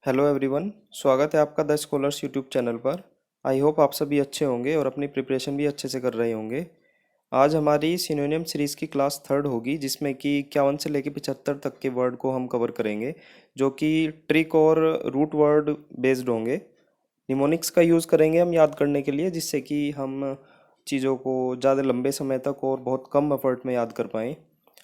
Hello everyone, स्वागत है आपका द स्कॉलर्स यूट्यूब चैनल पर। आई होप आप सभी अच्छे होंगे और अपनी प्रिपरेशन भी अच्छे से कर रहे होंगे। आज हमारी सिनोनियम सीरीज़ की क्लास थर्ड होगी, जिसमें कि 51 से लेकर 75 तक के वर्ड को हम कवर करेंगे, जो कि ट्रिक और रूट वर्ड बेस्ड होंगे। निमोनिक्स का यूज़ करेंगे हम याद करने के लिए, जिससे कि हम चीज़ों को ज़्यादा लंबे समय तक और बहुत कम एफर्ट में याद कर पाएँ।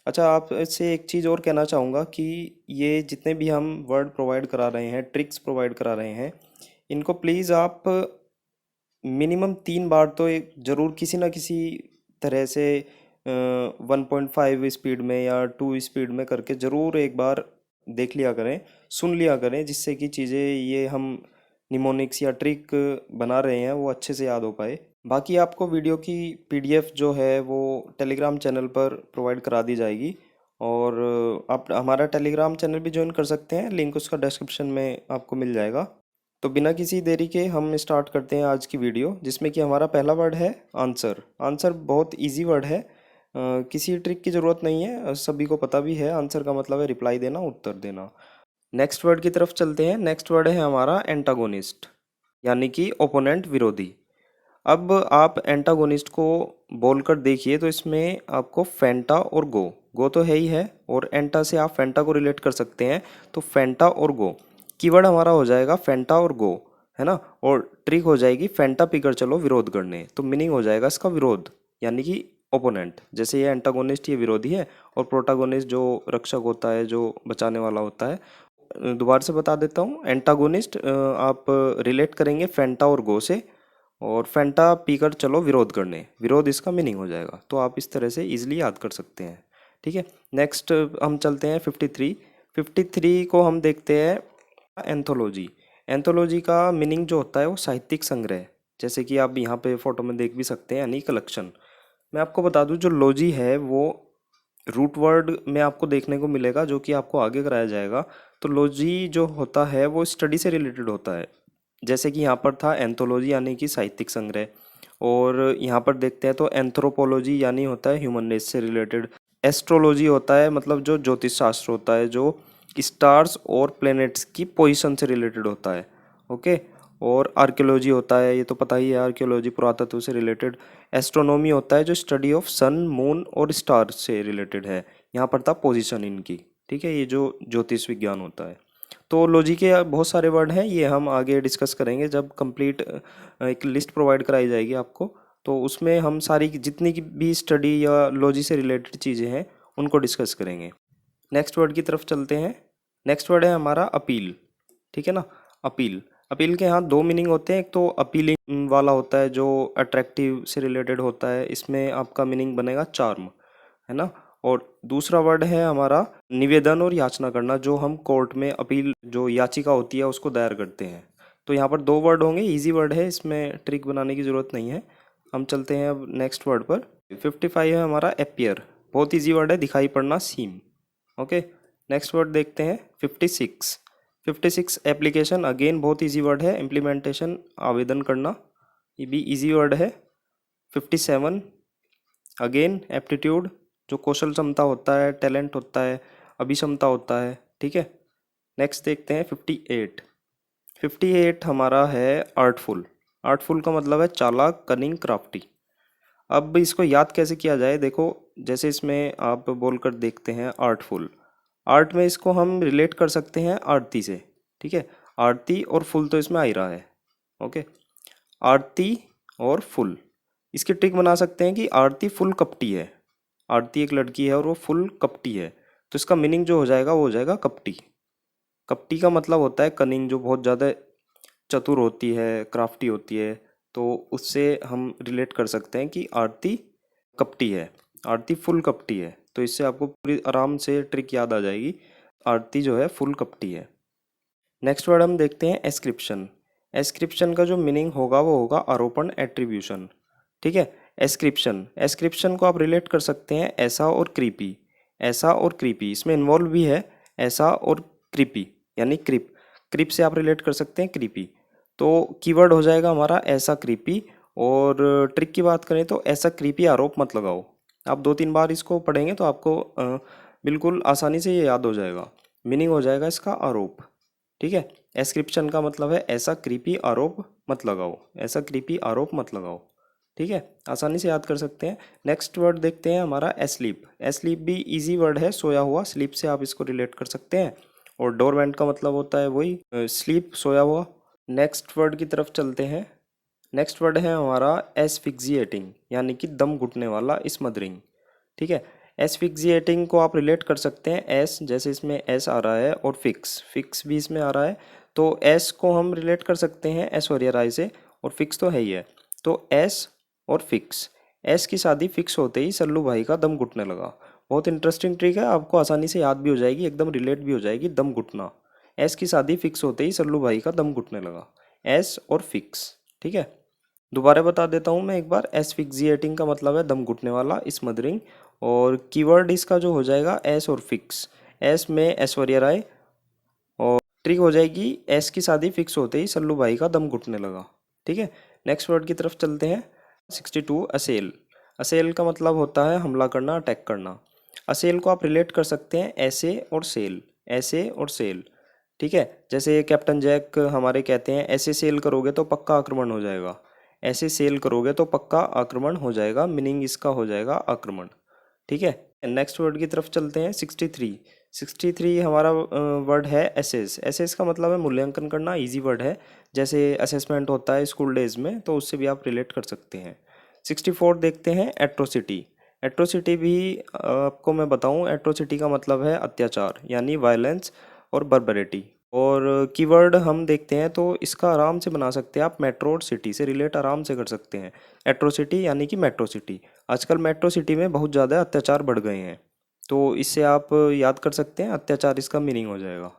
अच्छा, आप से एक चीज़ और कहना चाहूँगा कि ये जितने भी हम वर्ड प्रोवाइड करा रहे हैं, ट्रिक्स प्रोवाइड करा रहे हैं, इनको प्लीज़ आप मिनिमम 3 बार तो एक ज़रूर किसी ना किसी तरह से 1.5 स्पीड में या 2 स्पीड में करके ज़रूर एक बार देख लिया करें, सुन लिया करें, जिससे कि चीज़ें ये हम निमोनिक्स या ट्रिक बना रहे हैं वो अच्छे से याद हो पाए। बाकी आपको वीडियो की पीडीएफ जो है वो टेलीग्राम चैनल पर प्रोवाइड करा दी जाएगी, और आप हमारा टेलीग्राम चैनल भी ज्वाइन कर सकते हैं, लिंक उसका डिस्क्रिप्शन में आपको मिल जाएगा। तो बिना किसी देरी के हम स्टार्ट करते हैं आज की वीडियो, जिसमें कि हमारा पहला वर्ड है आंसर। आंसर बहुत इजी वर्ड है, किसी ट्रिक की ज़रूरत नहीं है, सभी को पता भी है। आंसर का मतलब है रिप्लाई देना, उत्तर देना। नेक्स्ट वर्ड की तरफ चलते हैं। नेक्स्ट वर्ड है हमारा एंटागोनिस्ट, यानी कि ओपोनेंट, विरोधी। अब आप एंटागोनिस्ट को बोलकर देखिए तो इसमें आपको फेंटा और गो तो है ही है, और एंटा से आप फेंटा को रिलेट कर सकते हैं, तो फेंटा और गो कीवर्ड हमारा हो जाएगा फेंटा और गो, है ना। और ट्रिक हो जाएगी फेंटा पीकर चलो विरोध करने, तो मीनिंग हो जाएगा इसका विरोध, यानी कि ओपोनेंट। जैसे ये एंटागोनिस्ट ये विरोधी है, और प्रोटागोनिस्ट जो रक्षक होता है, जो बचाने वाला होता है। दोबारा से बता देता हूँ, एंटागोनिस्ट आप रिलेट करेंगे फेंटा और गो से, और फेंटा पीकर चलो विरोध करने, विरोध इसका मीनिंग हो जाएगा। तो आप इस तरह से इजीली याद कर सकते हैं, ठीक है। नेक्स्ट हम चलते हैं 53। 53 को हम देखते हैं एंथोलॉजी। एंथोलॉजी का मीनिंग जो होता है वो साहित्यिक संग्रह, जैसे कि आप यहाँ पे फोटो में देख भी सकते हैं, यानी कलेक्शन। मैं आपको बता दूं, जो लॉजी है वो रूट वर्ड में आपको देखने को मिलेगा, जो कि आपको आगे कराया जाएगा। तो लॉजी जो होता है वो स्टडी से रिलेटेड होता है, जैसे कि यहाँ पर था एंथोलॉजी यानी कि साहित्यिक संग्रह, और यहाँ पर देखते हैं तो एंथ्रोपोलॉजी यानी होता है ह्यूमन रेस से रिलेटेड। एस्ट्रोलॉजी होता है मतलब जो ज्योतिष शास्त्र होता है, जो स्टार्स और प्लैनेट्स की पोजीशन से रिलेटेड होता है, ओके। और आर्कियोलॉजी होता है, ये तो पता ही है, आर्कियोलॉजी पुरातत्व से रिलेटेड। एस्ट्रोनॉमी होता है जो स्टडी ऑफ सन, मून और स्टार से रिलेटेड है, यहाँ पर था पोजीशन इनकी, ठीक है, ये जो ज्योतिष विज्ञान होता है। तो लॉजी के बहुत सारे वर्ड हैं, ये हम आगे डिस्कस करेंगे जब कंप्लीट एक लिस्ट प्रोवाइड कराई जाएगी आपको, तो उसमें हम सारी जितनी की भी स्टडी या लॉजी से रिलेटेड चीज़ें हैं उनको डिस्कस करेंगे। नेक्स्ट वर्ड की तरफ चलते हैं। नेक्स्ट वर्ड है हमारा अपील, ठीक है ना। अपील, अपील के यहाँ दो मीनिंग होते हैं। एक तो अपीलिंग वाला होता है जो अट्रैक्टिव से रिलेटेड होता है, इसमें आपका मीनिंग बनेगा चार्म, है ना। और दूसरा वर्ड है हमारा निवेदन और याचना करना, जो हम कोर्ट में अपील जो याचिका होती है उसको दायर करते हैं। तो यहाँ पर दो वर्ड होंगे, इजी वर्ड है, इसमें ट्रिक बनाने की ज़रूरत नहीं है। हम चलते हैं अब नेक्स्ट वर्ड पर। 55 है हमारा एपियर, बहुत इजी वर्ड है, दिखाई पड़ना, सीम, ओके। नेक्स्ट वर्ड देखते हैं 56। 56 एप्लीकेशन, अगेन बहुत इजी वर्ड है, इम्प्लीमेंटेशन आवेदन करना, ये भी इजी वर्ड है। 57 अगेन एप्टीट्यूड, जो कौशल क्षमता होता है, टैलेंट होता है, अभिक्षमता होता है, ठीक है। नेक्स्ट देखते हैं 58। 58 हमारा है आर्टफुल। आर्टफुल का मतलब है चालाक, कनिंग, क्राफ्टी। अब इसको याद कैसे किया जाए, देखो, जैसे इसमें आप बोलकर देखते हैं आर्टफुल, आर्ट में इसको हम रिलेट कर सकते हैं आरती से, ठीक है। आरती और फुल तो इसमें आ ही रहा है, ओके। आरती और फुल, इसकी ट्रिक बना सकते हैं कि आरती फुल कपटी है। आरती एक लड़की है और वो फुल कपटी है, तो इसका मीनिंग जो हो जाएगा वो हो जाएगा कपटी। कपटी का मतलब होता है कनिंग, जो बहुत ज़्यादा चतुर होती है, क्राफ्टी होती है, तो उससे हम रिलेट कर सकते हैं कि आरती कपटी है, आरती फुल कपटी है। तो इससे आपको पूरी आराम से ट्रिक याद आ जाएगी, आरती जो है फुल कपटी है। नेक्स्ट वर्ड हम देखते हैं एस्क्रिप्शन। एस्क्रिप्शन का जो मीनिंग होगा वो होगा आरोपण, एट्रीब्यूशन, ठीक है। एस्क्रिप्शन, एस्क्रिप्शन को आप रिलेट कर सकते हैं ऐसा और क्रीपी। ऐसा और क्रीपी इसमें इन्वॉल्व भी है, ऐसा और क्रीपी, यानी क्रिप, क्रिप से आप रिलेट कर सकते हैं क्रीपी। तो कीवर्ड हो जाएगा हमारा ऐसा क्रीपी। और ट्रिक की बात करें तो ऐसा क्रीपी आरोप मत लगाओ। आप 2-3 बार इसको पढ़ेंगे तो आपको बिल्कुल आसानी से ये याद हो जाएगा। मीनिंग हो जाएगा इसका आरोप, ठीक है। एस्क्रिप्शन का मतलब है ऐसा क्रीपी आरोप मत लगाओ, ऐसा क्रीपी आरोप मत लगाओ। ठीक है, आसानी से याद कर सकते हैं। नेक्स्ट वर्ड देखते हैं हमारा एस्लीप। एस्लीप भी इजी वर्ड है, सोया हुआ। स्लीप से आप इसको रिलेट कर सकते हैं। और डोरमेंट का मतलब होता है वही स्लीप, सोया हुआ। नेक्स्ट वर्ड की तरफ चलते हैं। नेक्स्ट वर्ड है हमारा एसफिक्सिएटिंग, यानी कि दम घुटने वाला, स्मदरिंग। ठीक है, एसफिक्सिएटिंग को आप रिलेट कर सकते हैं एस, जैसे इसमें एस आ रहा है, और फिक्स, फिक्स भी इसमें आ रहा है। तो एस को हम रिलेट कर सकते हैं ऐश्वर्या राय से, और फिक्स तो है ही है। तो एस और फिक्स, एस की शादी फिक्स होते ही सल्लू भाई का दम घुटने लगा। बहुत इंटरेस्टिंग ट्रिक है, आपको आसानी से याद भी हो जाएगी, एकदम रिलेट भी हो जाएगी। दम घुटना, एस की शादी फिक्स होते ही सल्लू भाई का दम घुटने लगा। एस और फिक्स। ठीक है, दोबारा बता देता हूँ मैं एक बार। एसफिक्सिएटिंग का मतलब है दम घुटने वाला, स्मदरिंग। और कीवर्ड इसका जो हो जाएगा एस और फिक्स। एस में ऐश्वर्या राय, और ट्रिक हो जाएगी एस की शादी फिक्स होते ही सल्लू भाई का दम घुटने लगा। ठीक है, नेक्स्ट वर्ड की तरफ चलते हैं। 62 असेल। असेल का मतलब होता है हमला करना, अटैक करना। असेल को आप रिलेट कर सकते हैं ऐसे और सेल, ऐसे और सेल। ठीक है, जैसे कैप्टन जैक हमारे कहते हैं ऐसे सेल करोगे तो पक्का आक्रमण हो जाएगा। ऐसे सेल करोगे तो पक्का आक्रमण हो जाएगा, मीनिंग इसका हो जाएगा आक्रमण। ठीक है, नेक्स्ट वर्ड की तरफ चलते हैं। 63। 63 हमारा वर्ड है एसेस। एसेस का मतलब है मूल्यांकन करना, इजी वर्ड है। जैसे असेसमेंट होता है स्कूल डेज में, तो उससे भी आप रिलेट कर सकते हैं। 64 देखते हैं एट्रोसिटी। एट्रोसिटी भी आपको मैं बताऊं, एट्रोसिटी का मतलब है अत्याचार, यानी वायलेंस और बर्बरिटी। और कीवर्ड हम देखते हैं तो इसका आराम से बना सकते हैं आप, मेट्रो और सिटी से रिलेट आराम से कर सकते हैं। एट्रोसिटी यानी कि मेट्रो सिटी। आजकल मेट्रो सिटी में बहुत ज़्यादा अत्याचार बढ़ गए हैं, तो इससे आप याद कर सकते हैं, अत्याचार इसका मीनिंग हो जाएगा।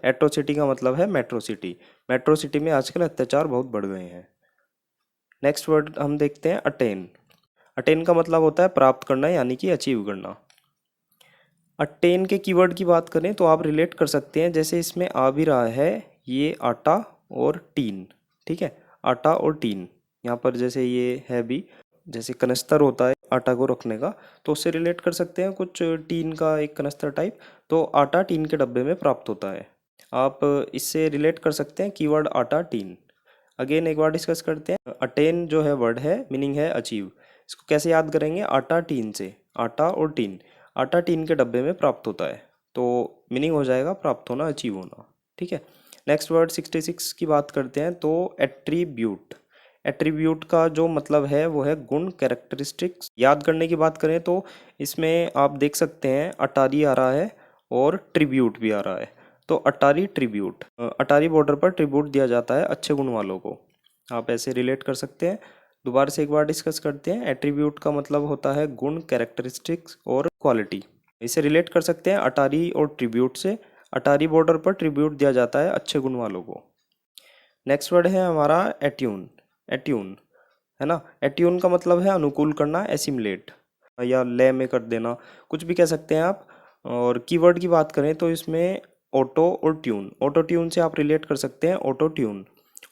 एट्रोसिटी का मतलब है मेट्रो सिटी। मेट्रो सिटी में आजकल अत्याचार बहुत बढ़ गए हैं। नेक्स्ट वर्ड हम देखते हैं अटेन। अटेन का मतलब होता है प्राप्त करना, यानी कि अचीव करना। अटेन के कीवर्ड की बात करें तो आप रिलेट कर सकते हैं, जैसे इसमें आ भी रहा है ये आटा और टीन। ठीक है, आटा और टीन, यहाँ पर जैसे ये है भी, जैसे कनस्तर होता है आटा को रखने का, तो उससे रिलेट कर सकते हैं कुछ, टीन का एक कनस्तर टाइप। तो आटा टीन के डब्बे में प्राप्त होता है। आप इससे रिलेट कर सकते हैं कीवर्ड आटा टीन। अगेन एक बार डिस्कस करते हैं। अटेन जो है वर्ड है, मीनिंग है अचीव। इसको कैसे याद करेंगे? आटा टीन से, आटा और टीन। आटा टीन के डब्बे में प्राप्त होता है, तो मीनिंग हो जाएगा प्राप्त होना, अचीव होना। ठीक है, नेक्स्ट वर्ड 66 की बात करते हैं तो एट्रीब्यूट। एट्रीब्यूट का जो मतलब है वो है गुण, कैरेक्टरिस्टिक्स। याद करने की बात करें तो इसमें आप देख सकते हैं अटारी आ रहा है और ट्रिब्यूट भी आ रहा है। तो अटारी ट्रिब्यूट, अटारी बॉर्डर पर ट्रिब्यूट दिया जाता है अच्छे गुण वालों को, आप ऐसे रिलेट कर सकते हैं। दोबारा से एक बार डिस्कस करते हैं। एट्रीब्यूट का मतलब होता है गुण, कैरेक्टरिस्टिक्स और क्वालिटी। इसे रिलेट कर सकते हैं अटारी और ट्रिब्यूट से। अटारी बॉर्डर पर ट्रिब्यूट दिया जाता है अच्छे गुण वालों को। नेक्स्ट वर्ड है हमारा एट्यून। एट्यून है ना, एट्यून का मतलब है अनुकूल करना, एसिमुलेट या लय में कर देना, कुछ भी कह सकते हैं आप। और कीवर्ड की बात करें तो इसमें ऑटो और ट्यून, ऑटो ट्यून से आप रिलेट कर सकते हैं ऑटो ट्यून।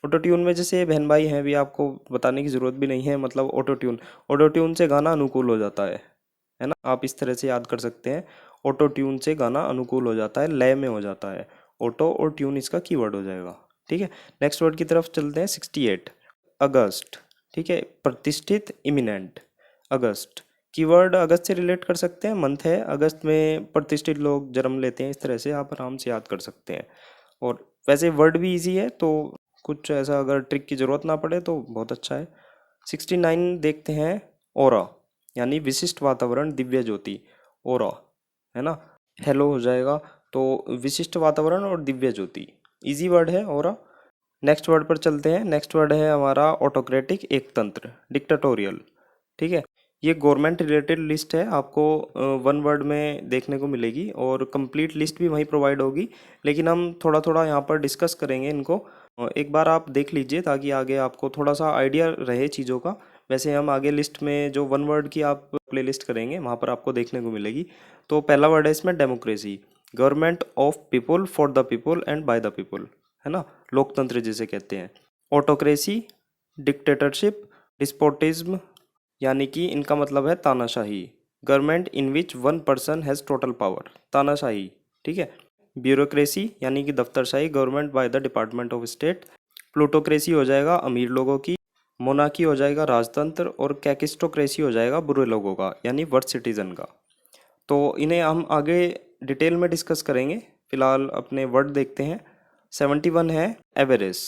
ऑटो ट्यून में जैसे बहन भाई हैं, भी आपको बताने की ज़रूरत भी नहीं है, मतलब ऑटो ट्यून, ऑटो ट्यून से गाना अनुकूल हो जाता है ना, आप इस तरह से याद कर सकते हैं। ऑटो ट्यून से गाना अनुकूल हो जाता है, लय में हो जाता है। ऑटो और ट्यून इसका कीवर्ड हो जाएगा। ठीक है, नेक्स्ट वर्ड की तरफ चलते हैं। 68 अगस्त। ठीक है, प्रतिष्ठित, इमिनेंट। अगस्त, कीवर्ड अगस्त से रिलेट कर सकते हैं, मंथ है, अगस्त में प्रतिष्ठित लोग जन्म लेते हैं, इस तरह से आप आराम से याद कर सकते हैं। और वैसे वर्ड भी इजी है, तो कुछ ऐसा अगर ट्रिक की ज़रूरत ना पड़े तो बहुत अच्छा है। 69 देखते हैं। ओरा, यानी विशिष्ट वातावरण, दिव्य ज्योति। ओरा है ना, हेलो हो जाएगा। तो विशिष्ट वातावरण और दिव्य ज्योति, इजी वर्ड है ओरा। नेक्स्ट वर्ड पर चलते हैं। नेक्स्ट वर्ड है हमारा ऑटोक्रेटिक, एकतंत्र, डिक्टेटोरियल। ठीक है, ये गवर्नमेंट रिलेटेड लिस्ट है, आपको वन वर्ड में देखने को मिलेगी, और कंप्लीट लिस्ट भी वहीं प्रोवाइड होगी, लेकिन हम थोड़ा थोड़ा यहाँ पर डिस्कस करेंगे इनको। एक बार आप देख लीजिए ताकि आगे आपको थोड़ा सा आइडिया रहे चीज़ों का। वैसे हम आगे लिस्ट में जो वन वर्ड की आप प्ले लिस्ट करेंगे वहाँ पर आपको देखने को मिलेगी। तो पहला वर्ड है इसमें democracy, government of people, for the people and by the people, है ना, लोकतंत्र जिसे कहते हैं। ऑटोक्रेसी, डिक्टेटरशिप, डिस्पोटिज्म, यानी कि इनका मतलब है तानाशाही। Government in which one person has total power, तानाशाही। ठीक है, ब्यूरोक्रेसी यानी कि दफ्तरशाही, government by the department of state. Plutocracy हो जाएगा अमीर लोगों की। मोनार्की हो जाएगा राजतंत्र। और कैकिस्टोक्रेसी हो जाएगा बुरे लोगों का यानी वर्स्ट सिटीजन का। तो इन्हें हम आगे डिटेल में डिस्कस करेंगे। फिलहाल अपने वर्ड देखते हैं। 71 है एवरेज।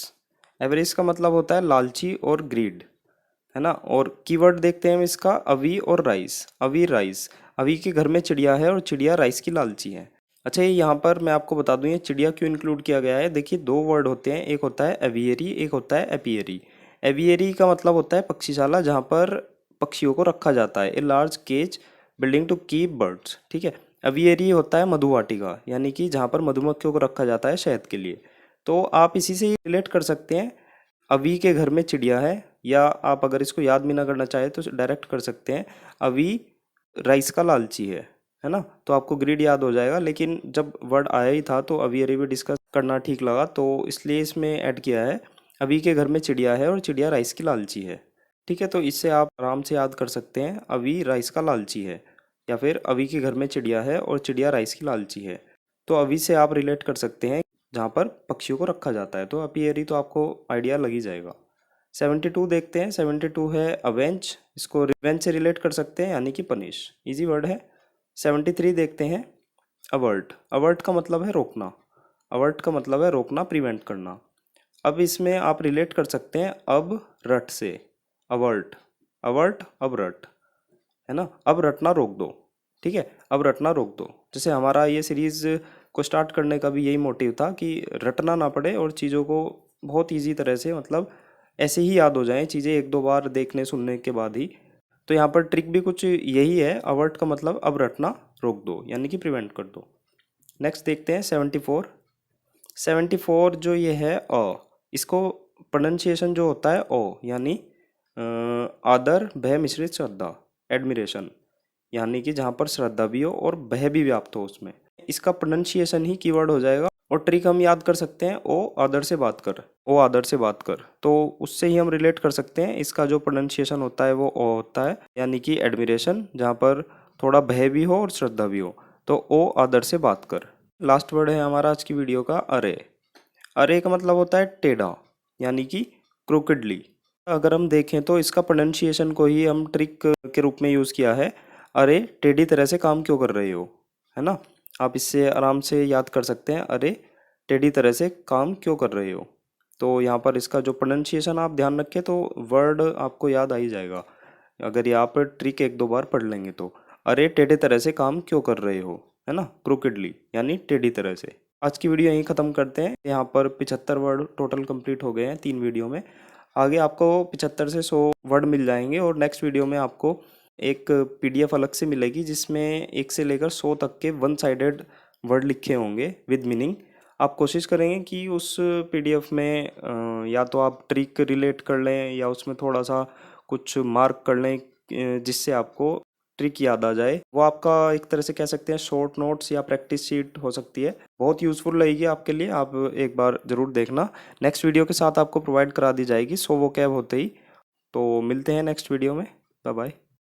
एवरेज का मतलब होता है लालची और ग्रीड, है ना। और कीवर्ड देखते हैं हम इसका, अवी और राइस। अवी राइस, अवी के घर में चिड़िया है और चिड़िया राइस की लालची है। अच्छा, ये यहाँ पर मैं आपको बता दूं ये चिड़िया क्यों इंक्लूड किया गया है। देखिए, दो वर्ड होते हैं, एक होता है एवियरी, एक होता है एपियरी। एवियरी का मतलब होता है पक्षीशाला, जहाँ पर पक्षियों को रखा जाता है। A large cage building to keep birds, ठीक है। अवियरी होता है मधुवाटिका, यानी कि जहाँ पर मधुमक्खियों को रखा जाता है शहद के लिए। तो आप इसी से रिलेट कर सकते हैं, अवी के घर में चिड़िया है। या आप अगर इसको याद भी ना करना चाहे तो डायरेक्ट कर सकते हैं, अवी राइस का लालची है ना। तो आपको ग्रीड याद हो जाएगा। लेकिन जब वर्ड आया ही था तो अवियरी भी डिस्कस करना ठीक लगा, तो इसलिए इसमें ऐड किया है। अवी के घर में चिड़िया है और चिड़िया राइस की लालची है, ठीक है। तो इससे आप आराम से याद कर सकते हैं, अवी राइस का लालची है, या फिर अवी के घर में चिड़िया है और चिड़िया राइस की लालची है। तो अवी से आप रिलेट कर सकते हैं जहाँ पर पक्षियों को रखा जाता है। तो अपियरी तो आपको आइडिया लग ही जाएगा। 72 देखते हैं। 72 है अवेंज। इसको रिवेंज से रिलेट कर सकते हैं, यानी कि पनिश। इजी वर्ड है। 73 देखते हैं अवर्ट। अवर्ट का मतलब है रोकना। अवर्ट का मतलब है रोकना, प्रिवेंट करना। अब इसमें आप रिलेट कर सकते हैं अब रट से। अवर्ट, अवर्ट, अब रट, है ना। अब रटना रोक दो, ठीक है। अब रटना रोक दो। जैसे हमारा ये सीरीज को स्टार्ट करने का भी यही मोटिव था कि रटना ना पड़े और चीज़ों को बहुत इजी तरह से, मतलब ऐसे ही याद हो जाएं चीज़ें एक दो बार देखने सुनने के बाद ही। तो यहाँ पर ट्रिक भी कुछ यही है। अवर्ट का मतलब अब रटना रोक दो, यानी कि प्रिवेंट कर दो। नेक्स्ट देखते हैं 74। 74 जो ये है इसको प्रोनाउंसिएशन जो होता है यानी आदर भय मिश्रित श्रद्धा, एडमिरेशन, यानी कि जहाँ पर श्रद्धा भी हो और भय भी व्याप्त हो उसमें। इसका प्रोनाउंसिएशन ही कीवर्ड हो जाएगा। और ट्रिक हम याद कर सकते हैं, ओ आदर से बात कर, ओ आदर से बात कर। तो उससे ही हम रिलेट कर सकते हैं। इसका जो प्रोनाउंसिएशन होता है वो ओ होता है, यानी कि एडमिरेशन, जहाँ पर थोड़ा भय भी हो और श्रद्धा भी हो। तो ओ आदर से बात कर। लास्ट वर्ड है हमारा आज की वीडियो का, अरे। अरे का मतलब होता है टेढ़ा, यानी कि क्रोकेडली। अगर हम देखें तो इसका प्रोनाउंसिएशन को ही हम ट्रिक के रूप में यूज़ किया है। अरे टेढ़ी तरह से काम क्यों कर रहे हो, है ना। आप इससे आराम से याद कर सकते हैं, अरे टेढ़ी तरह से काम क्यों कर रहे हो। तो यहाँ पर इसका जो प्रोनाउंसिएशन आप ध्यान रखें तो वर्ड आपको याद आ ही जाएगा, अगर यहाँ पर ट्रिक एक दो बार पढ़ लेंगे तो। अरे टेढ़े तरह से काम क्यों कर रहे हो, है ना, क्रोकेडली यानी टेढ़ी तरह से। आज की वीडियो यहीं ख़त्म करते हैं। यहाँ पर 75 वर्ड टोटल कंप्लीट हो गए हैं 3 वीडियो में। आगे आपको 75 से 100 वर्ड मिल जाएंगे। और नेक्स्ट वीडियो में आपको एक पीडीएफ अलग से मिलेगी, जिसमें 1 से लेकर 100 तक के वन साइडेड वर्ड लिखे होंगे विद मीनिंग। आप कोशिश करेंगे कि उस पीडीएफ में या तो आप ट्रिक रिलेट कर लें या उसमें थोड़ा सा कुछ मार्क कर लें, जिससे आपको ट्रिक याद आ जाए। वो आपका एक तरह से कह सकते हैं शॉर्ट नोट्स या प्रैक्टिस शीट हो सकती है। बहुत यूज़फुल रहेगी आपके लिए, आप एक बार ज़रूर देखना। नेक्स्ट वीडियो के साथ आपको प्रोवाइड करा दी जाएगी 100 वो कैब होते ही। तो मिलते हैं नेक्स्ट वीडियो में। Bye bye.